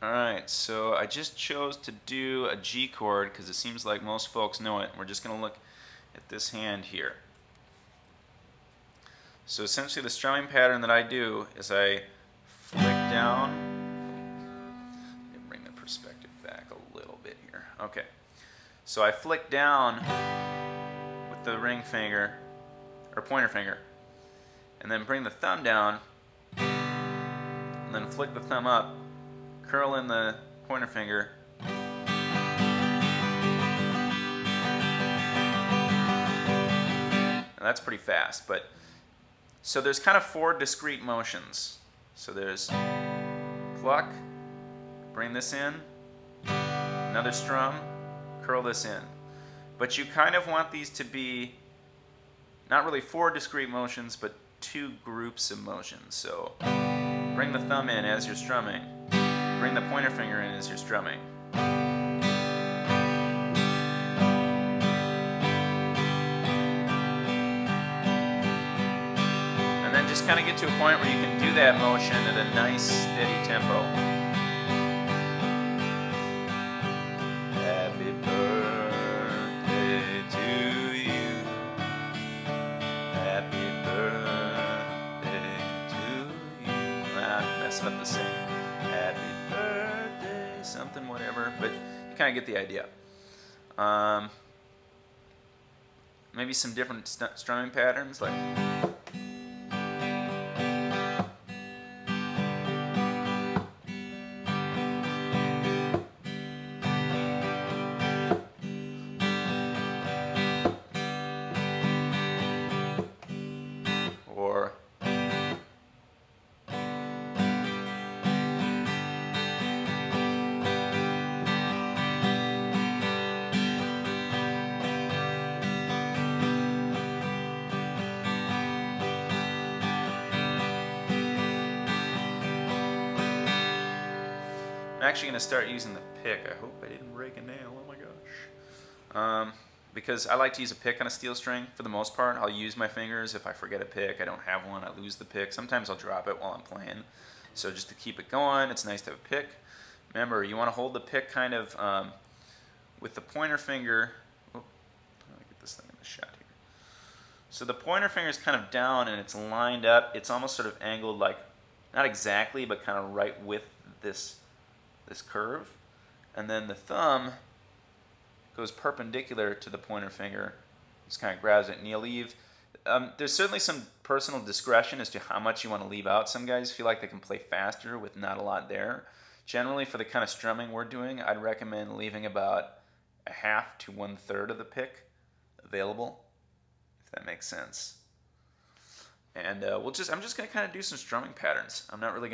Alright, so I just chose to do a G chord because it seems like most folks know it. We're just going to look at this hand here. So essentially the strumming pattern that I do is I flick down. Let me bring the perspective back a little bit here. Okay. So I flick down with the ring finger, or pointer finger, and then bring the thumb down, and then flick the thumb up, curl in the pointer finger, and that's pretty fast. But so there's kind of 4 discrete motions. So there's pluck, bring this in, another strum, curl this in. But you kind of want these to be not really 4 discrete motions, but 2 groups of motions. So bring the thumb in as you're strumming. Bring the pointer finger in as you're strumming. And then just kind of get to a point where you can do that motion at a nice, steady tempo. Happy birthday to you. Happy birthday to you. I'm messing up the sing. Happy birthday, something, whatever, but you kind of get the idea. Maybe some different strumming patterns, like or I'm actually going to start using the pick. I hope I didn't break a nail. Oh my gosh. Because I like to use a pick on a steel string for the most part. I'll use my fingers. If I forget a pick, I don't have one, I lose the pick. Sometimes I'll drop it while I'm playing. So just to keep it going, it's nice to have a pick. Remember, you want to hold the pick kind of with the pointer finger. Oh, how do I get this thing in the shot here? So the pointer finger is kind of down and it's lined up. It's almost sort of angled, like, not exactly, but kind of right with this curve, and then the thumb goes perpendicular to the pointer finger, just kind of grabs it, and you leave. There's certainly some personal discretion as to how much you want to leave out. Some guys feel like they can play faster with not a lot there. Generally, for the kind of strumming we're doing, I'd recommend leaving about a half to 1/3 of the pick available, if that makes sense. And I'm just going to kind of do some strumming patterns. I'm not really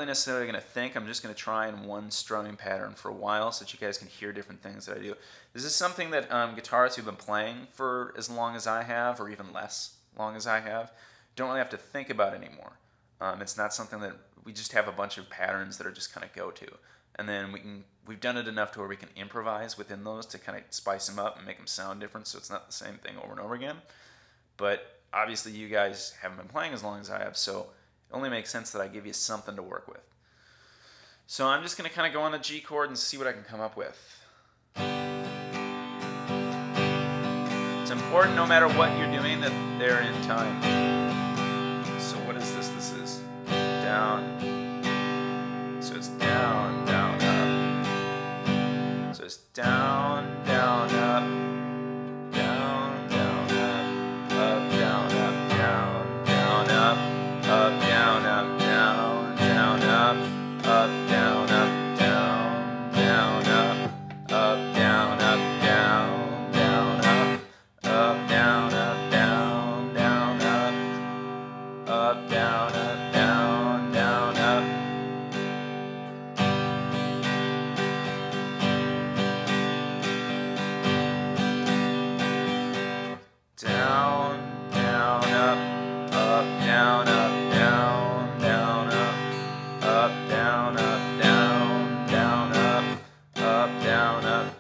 necessarily going to think. I'm just going to try in one strumming pattern for a while so that you guys can hear different things that I do. This is something that guitarists who've been playing for as long as I have, or even less long as I have, don't really have to think about anymore. It's not something that we just have a bunch of patterns that are just kind of go-to. And then we've done it enough to where we can improvise within those to kind of spice them up and make them sound different so it's not the same thing over and over again. But obviously you guys haven't been playing as long as I have, so it only makes sense that I give you something to work with. So I'm just going to kind of go on the G chord and see what I can come up with. It's important no matter what you're doing that they're in time. So what is this? This is down. So it's down, down, up. So it's down, down, up. Down, down, up. Up, down, up, down, down, up. Up, down, up, down, down, up. Up, down, up, down, down, up. Up, down, up, down, down, up. Up, down, up, down, down, up. Up, down, up, down, down, up. Down, down, up. Up, down, up.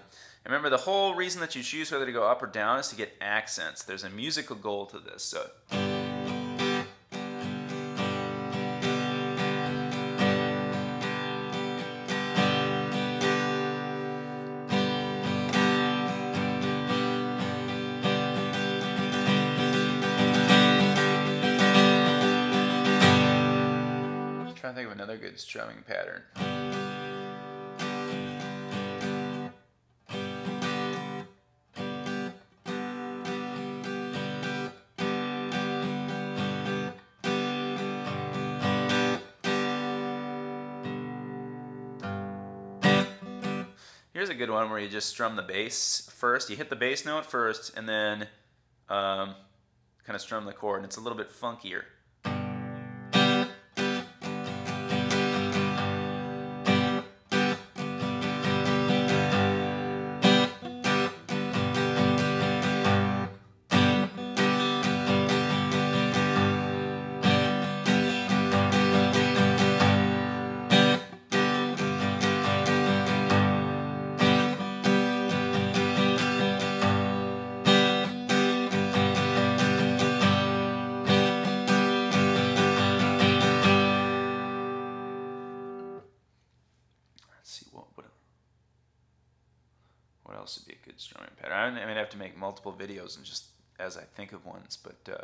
Remember, the whole reason that you choose whether to go up or down is to get accents. There's a musical goal to this. So another good strumming pattern. Here's a good one where you just strum the bass first. You hit the bass note first and then kind of strum the chord, and it's a little bit funkier. What else would be a good strumming pattern? I mean, I have to make multiple videos and just as I think of ones, but if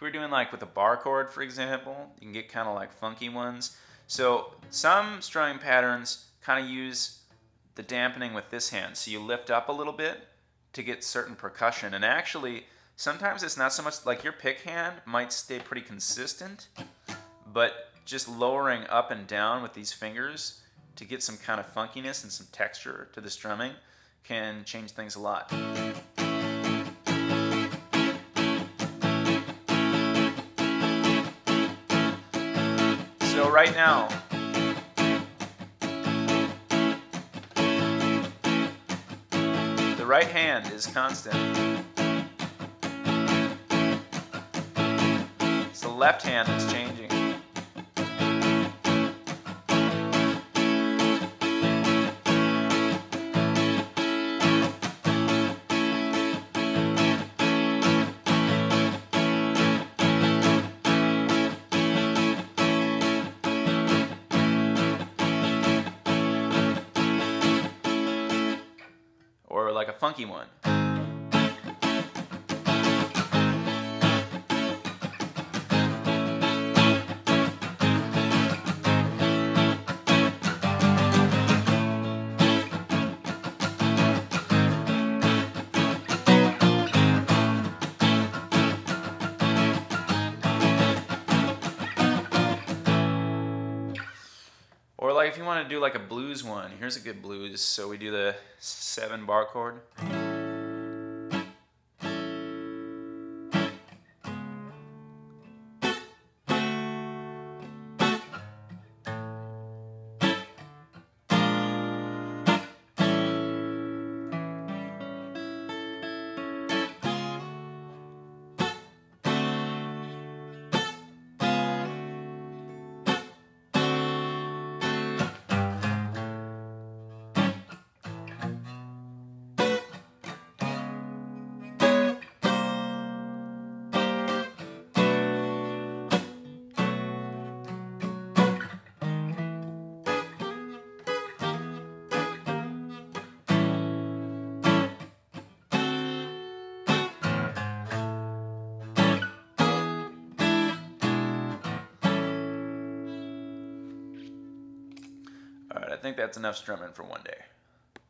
we were doing like with a bar chord, for example, you can get kind of like funky ones. So some strumming patterns kind of use the dampening with this hand. So you lift up a little bit to get certain percussion. And actually, sometimes it's not so much like your pick hand might stay pretty consistent, but just lowering up and down with these fingers to get some kind of funkiness and some texture to the strumming can change things a lot. So right now, the right hand is constant. It's the left hand that's changing. Or like a funky one. Or like if you want to do like a blues one, here's a good blues. So we do the 7-bar chord. Alright, I think that's enough strumming for one day.